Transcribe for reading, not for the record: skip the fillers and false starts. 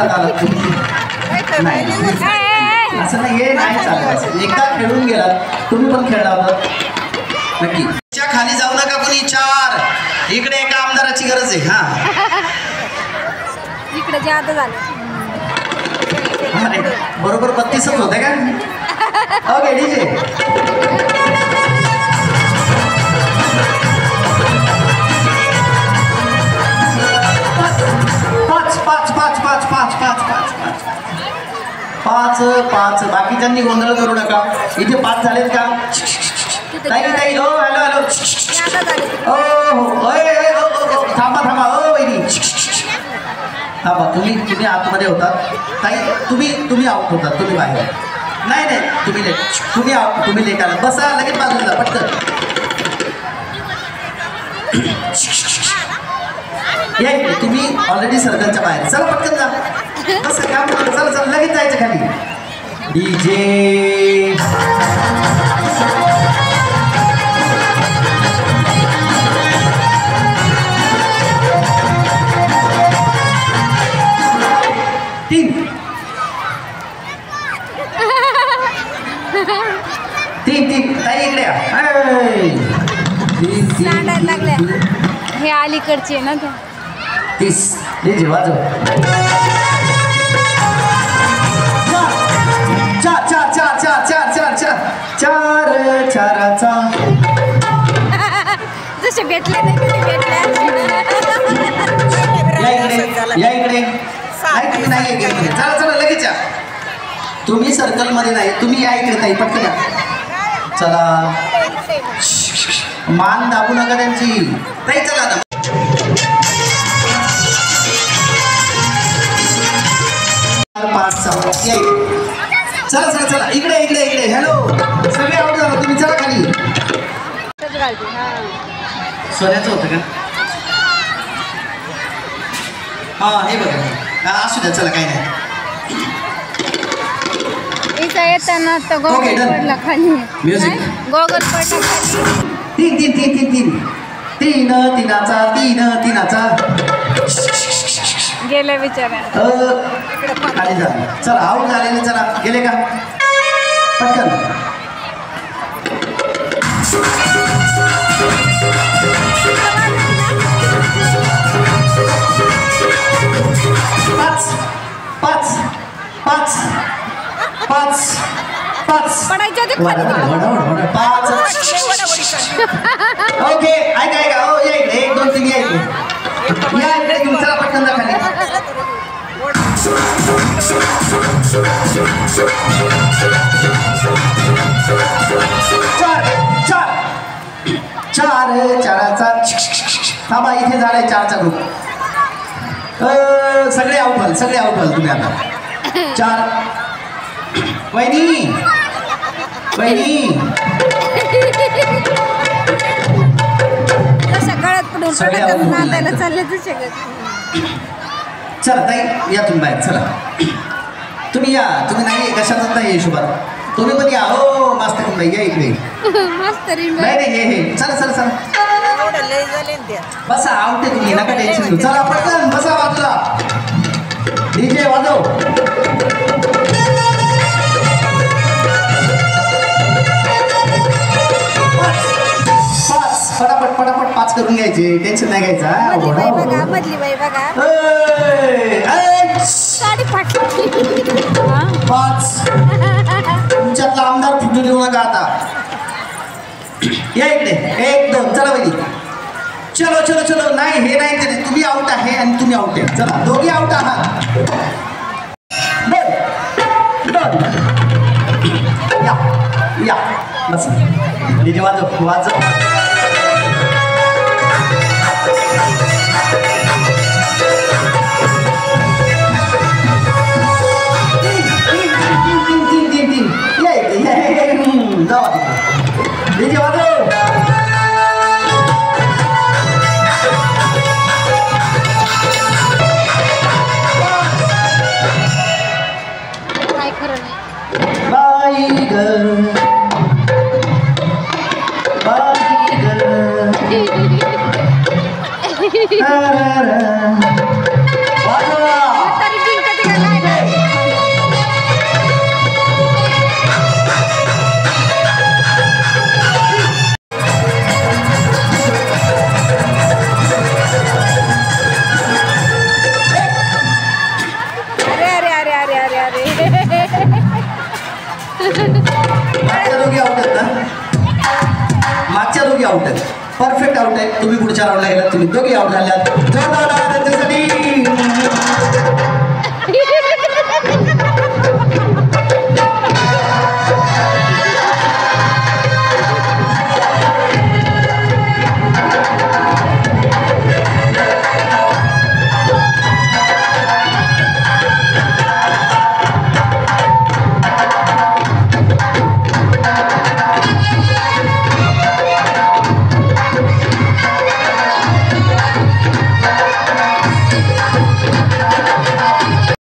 परत आला नाही असं नाही, हे नाही चालत. एकदा खेळून गेला, तुम्ही पण खेळला होता नक्की. खाली जाऊ नका कोणी. 4 इकडे एका आमदाराची गरज आहे. हा इकडे जे आता झालं अरे बरोबर 32च होते का? Okay DJ. पाच बाकीच्यांनी गोंधळ करू नका. इथे 5 झालेत का? ताई ताई हो हॅलो हॅलो हो थांबा थांबा हो वहिनी थांबा. तुम्ही आतमध्ये होतात ताई. तुम्ही आउट होतात. तुम्ही बाहेर. नाही नाही तुम्ही लेट. तुम्ही लेट आलात. बसा लगेच बाजूला पटकन या इकडे. तुम्ही ऑलरेडी सर्कलच्या बाहेर. चला पटकन जा. कसं काम करा. चला चला लगेच जायचं खाली. डीजे तीन ताई इकडे सांडायला लागल्या. हे अलीकडचे ना ते 30 डीजे वाजव. चाराचा जसे भेटले नाही भेटले. या इकडे तुम्ही नाही. चला चला लगेच या. तुम्ही सर्कल मध्ये नाही. तुम्ही या इकडे ताई पटकन या. चला मान दाबू नका त्यांची. ताई चला आता. चला चला चला इकडे इकडे इकडे. हॅलो सगळे आउट झाला. तुम्ही चला खाली. सोन्याचं होतं का? हा हे बघा. असू द्या चला काही नाही. इथं येताना तर गोगल पडला खाली. म्युझिक गोगल पडला खाली. तीनाचा गेल्या बिचारा खाली झालं. चला आऊट झालेले. चला गेले का पटकन. पाच ओके ऐका हो या इकडे 1 2 3 या इकडे घेऊन चला पटकन जा खाली. 4 थांबा. इथे झालाय 4चा ग्रुप. सगळे आउट व्हाल तुम्ही आता. 4 वहिनी गळ्यात पडून नांदायला चालले तुझे. चला ताई या तुम्ही बाहेर. चला तुम्ही या. तुम्ही नाही कशातच नाही हिशोबात. तुम्ही पण या. हो मास्तर या इकडे. नाही हे चला चला चला बसा. आउट आहे तुम्ही नका टेन्शन घेऊ. चला पटकन बसा बाजूला. डीजे वाजव. पटापट 5 करून घ्यायचे. टेन्शन नाही घ्यायचा. मधली बाई बघा 5 तुमच्यातला आमदार फुटू देऊ नका आता. या इकडे 1 2 चला वहिनी. चलो चलो चलो. नाही हे नाही तरी तुम्ही आउट आहे आणि तुम्ही आउट आहे. चला दोघी आउट आहात. या बस. डीजे वाजव वाजव. डीजे वाजव. काय खरं नाही. बाई ग पुढच्या राऊंडला गेलात तुम्ही दोघे आउट झाल्यात. जोरदार